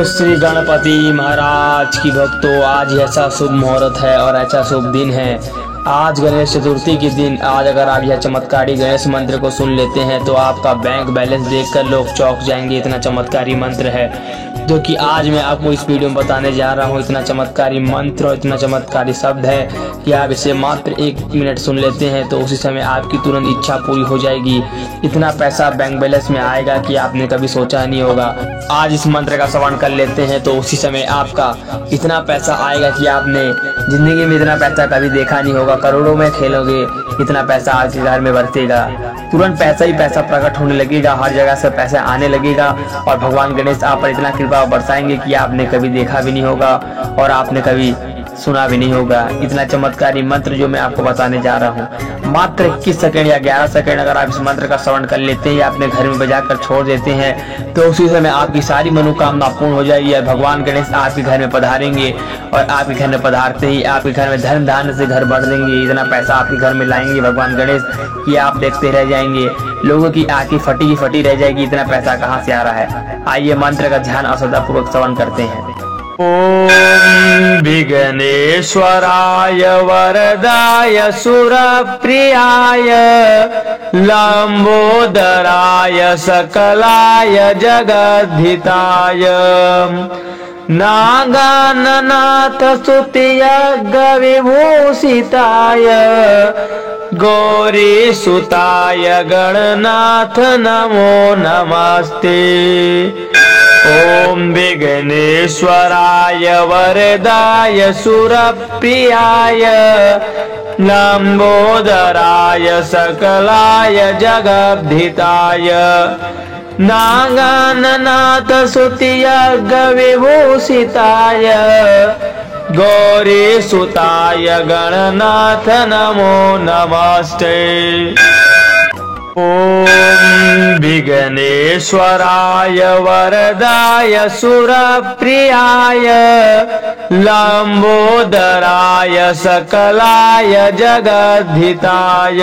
बोलो श्री गणपति महाराज की भक्तों। आज ऐसा शुभ मुहूर्त है और ऐसा शुभ दिन है। आज गणेश चतुर्थी के दिन आज अगर आप यह चमत्कारी गणेश मंत्र को सुन लेते हैं तो आपका बैंक बैलेंस देखकर लोग चौंक जाएंगे। इतना चमत्कारी मंत्र है जो कि आज मैं आपको इस वीडियो में बताने जा रहा हूँ। इतना चमत्कारी मंत्र और इतना चमत्कारी शब्द है कि आप इसे मात्र 1 मिनट सुन लेते हैं तो उसी समय आपकी तुरंत इच्छा पूरी हो जाएगी। इतना पैसा बैंक बैलेंस में आएगा कि आपने कभी सोचा नहीं होगा। आज इस मंत्र का श्रवण कर लेते हैं तो उसी समय आपका इतना पैसा आएगा कि आपने जिंदगी में इतना पैसा कभी देखा नहीं होगा। करोड़ों में खेलोगे, इतना पैसा आपके घर में बरसेगा। तुरंत पैसा ही पैसा प्रकट होने लगेगा, हर जगह से पैसा आने लगेगा और भगवान गणेश आप पर इतना कृपा बरसाएंगे कि आपने कभी देखा भी नहीं होगा और आपने कभी सुना भी नहीं होगा। इतना चमत्कारी मंत्र जो मैं आपको बताने जा रहा हूँ, मात्र 21 सेकंड या 11 सेकंड अगर आप इस मंत्र का श्रवण कर लेते हैं या अपने घर में बजाकर छोड़ देते हैं तो उसी समय आपकी सारी मनोकामना पूर्ण हो जाएगी और भगवान गणेश आपके घर में पधारेंगे और आपके घर में पधारते ही आपके घर में धन धान्य से घर बढ़ देंगे। इतना पैसा आपके घर में लाएंगे भगवान गणेश कि आप देखते रह जाएंगे। लोगों की आंखें फटी की फटी रह जाएगी, इतना पैसा कहाँ से आ रहा है। आइए मंत्र का ध्यान और श्रद्धापूर्वक श्रवण करते हैं। ओम विघ्नेश्वराय वरदाय सुरप्रियाय लंबोदराय सकलाय जगद्धिताय नागाननाथ स्तुत्य विभूषिताय गौरीसुताय गणनाथ नमो नमस्ते। ओम विघ्नेश्वराय वरदाय सुरप्रियाय लंबोदराय सकलाय जगद्धिताय नागाननाथ स्तुत्य विभूषिताय गौरीसुताय गणनाथ नमो नमस्ते। ओम विघ्नेश्वराय वरदाय सुरप्रियाय लंबोदराय सकलाय जगद्धिताय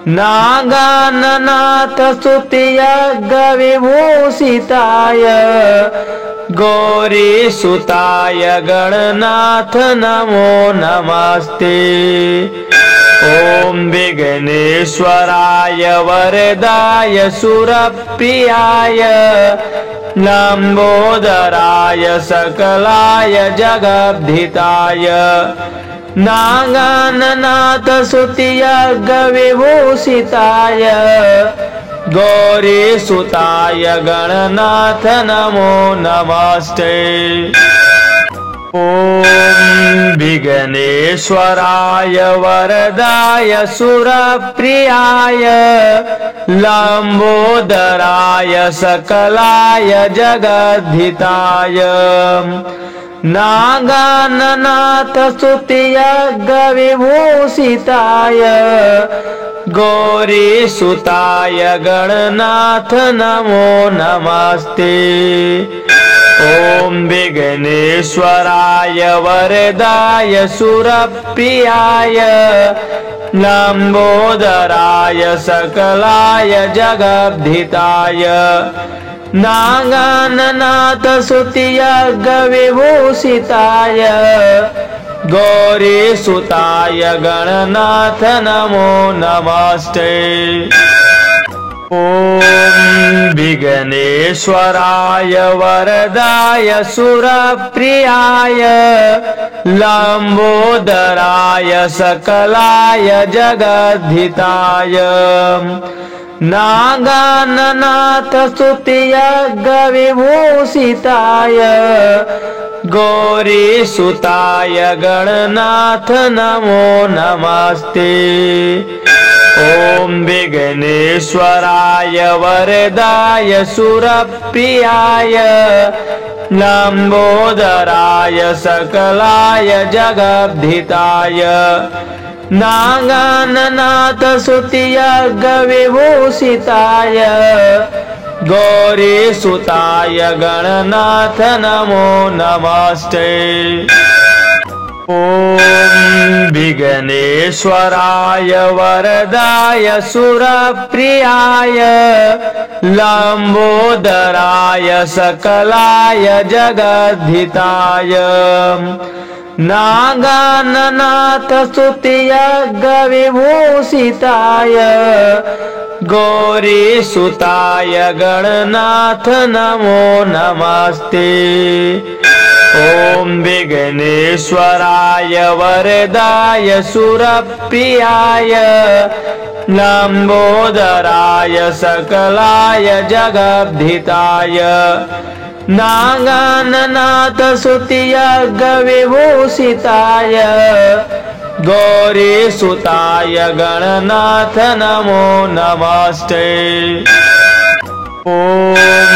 नागाननाथ स्तुत्य विभूषिताय गौरीसुताय गणनाथ नमो नमस्ते। ओम विघ्नेश्वराय वरदाय सुरप्रियाय लंबोदराय सकलाय जगद्धिताय नागाननाथ स्तुत्य विभूषिताय गौरीसुताय गणनाथ नमो नमस्ते। ओम विघ्नेश्वराय वरदाय सुरप्रियाय लंबोदराय सकलाय जगद्धिताय नागाननाथ स्तुत्य विभूषिताय गौरीसुताय गणनाथ नमो नमस्ते। ओम विघ्नेश्वराय वरदाय सुरप्रियाय लंबोदराय सकलाय जगद्धिताय नागाननाथ स्तुत्य विभूषिताय गौरीसुताय गणनाथ नमो नमस्ते। ओम विघ्नेश्वराय वरदाय सुरप्रियाय लंबोदराय सकलाय जगद्धिताय नागाननाथ स्तुत्य विभूषिताय गौरीसुताय गणनाथ नमो नमस्ते। ओम विघ्नेश्वराय वरदाय सुरप्रियाय लंबोदराय सकलाय जगद्धिताय नागाननाथ स्तुत्य विभूषिताय गौरीसुताय गणनाथ नमो नमस्ते। ओम विघ्नेश्वराय वरदाय सुरप्रियाय लंबोदराय सकलाय जगद्धिताय नागाननाथ स्तुत्य विभूषिताय गौरीसुताय गणनाथ नमो नमस्ते। ओम विघ्नेश्वराय वरदाय सुरप्रियाय लंबोदराय सकलाय जगद्धिताय नागाननाथ स्तुत्य विभूषिताय गौरीसुताय गणनाथ नमो नमस्ते। ओम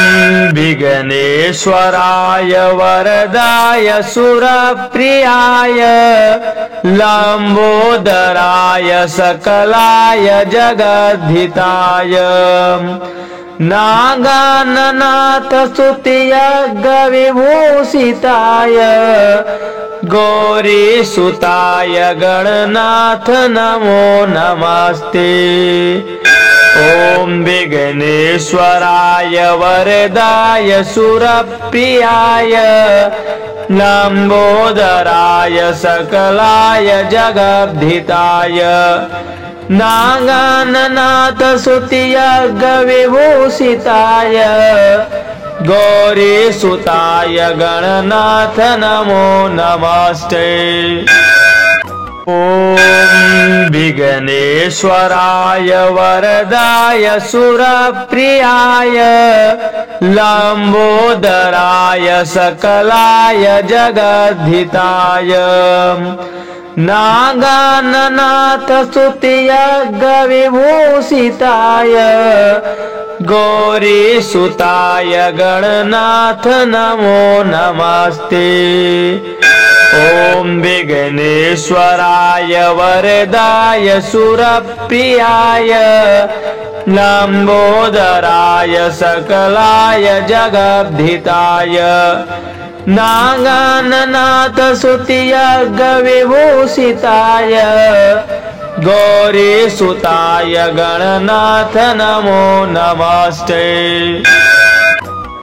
विघ्नेश्वराय वरदाय सुरप्रियाय लंबोदराय सकलाय जगद्धिताय नागाननाथ स्तुत्य विभूषिताय गौरीसुताय गणनाथ नमो नमस्ते। ओम विघ्नेश्वराय वरदाय सुरप्रियाय लंबोदराय सकलाय जगद्धिताय नागाननाथ स्तुत्य विभूषिताय गौरीसुताय गणनाथ नमो नमस्ते। ओम विघ्नेश्वराय वरदाय सुरप्रियाय लंबोदराय सकलाय जगद्धिताय नागाननाथ स्तुत्य विभूषिताय गौरीसुताय गणनाथ नमो नमस्ते। ओम विघ्नेश्वराय वरदाय सुरप्रियाय लंबोदराय सकलाय जगद्धिताय नागाननाथ स्तुत्य विभूषिताय गौरीसुताय गणनाथ नमो नमस्ते।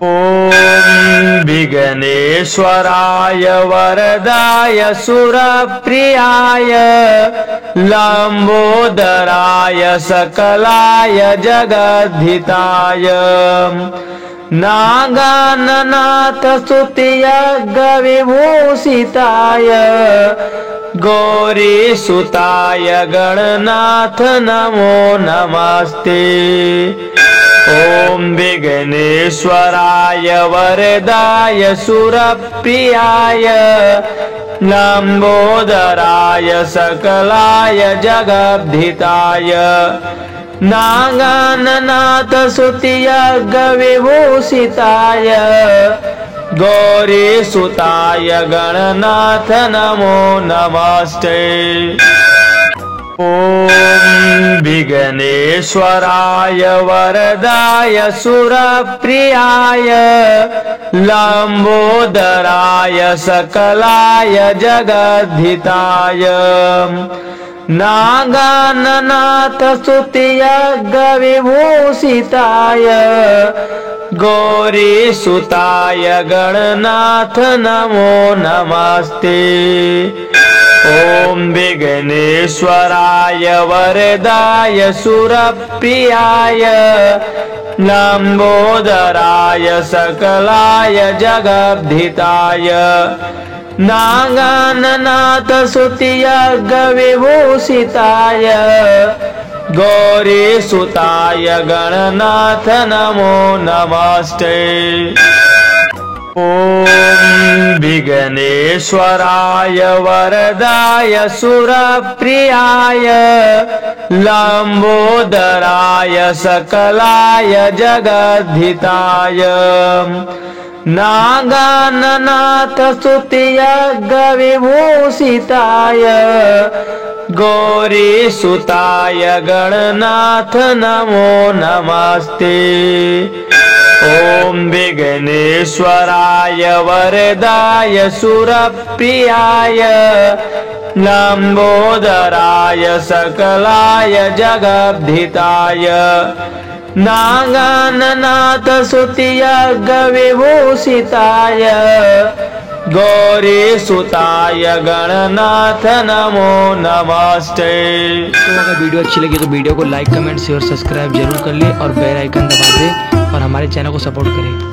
ओम विघ्नेश्वराय वरदाय सुरप्रियाय लंबोदराय सकलाय जगद्धिताय नागाननाथ स्तुत्य विभूषिताय गौरीसुताय गणनाथ नमो नमस्ते। ओम विघ्नेश्वराय वरदाय सुरप्रियाय लंबोदराय सकलाय जगद्धिताय नागाननाथ स्तुत्य विभूषिताय गौरीसुताय गणनाथ नमो नमस्ते। ओम विघ्नेश्वराय वरदाय सुरप्रियाय लंबोदराय सकलाय जगद्धिताय नागाननाथ स्तुत्य विभूषिताय गौरीसुताय गणनाथ नमो नमस्ते। ओम विघ्नेश्वराय वरदाय सुरप्रियाय लंबोदराय सकलाय जगद्धिताय नागाननाथ स्तुत्य विभूषिताय गौरीसुताय गणनाथ नमो नमस्ते। ओम विघ्नेश्वराय वरदाय सुरप्रियाय लंबोदराय सकलाय जगद्धिताय नागाननाथ स्तुत्य विभूषिताय गौरीसुताय गणनाथ नमो नमस्ते। ओम विघ्नेश्वराय वरदाय सुरप्रियाय लंबोदराय सकलाय जगद्धिताय नागाननाथ स्तुतियज्ञविभूषिताय गौरी सुताय गणनाथ नमो नमस्ते। तो अगर वीडियो अच्छी लगी तो वीडियो को लाइक कमेंट शेयर सब्सक्राइब जरूर कर ले और बेल आइकन दबा दे और हमारे चैनल को सपोर्ट करें।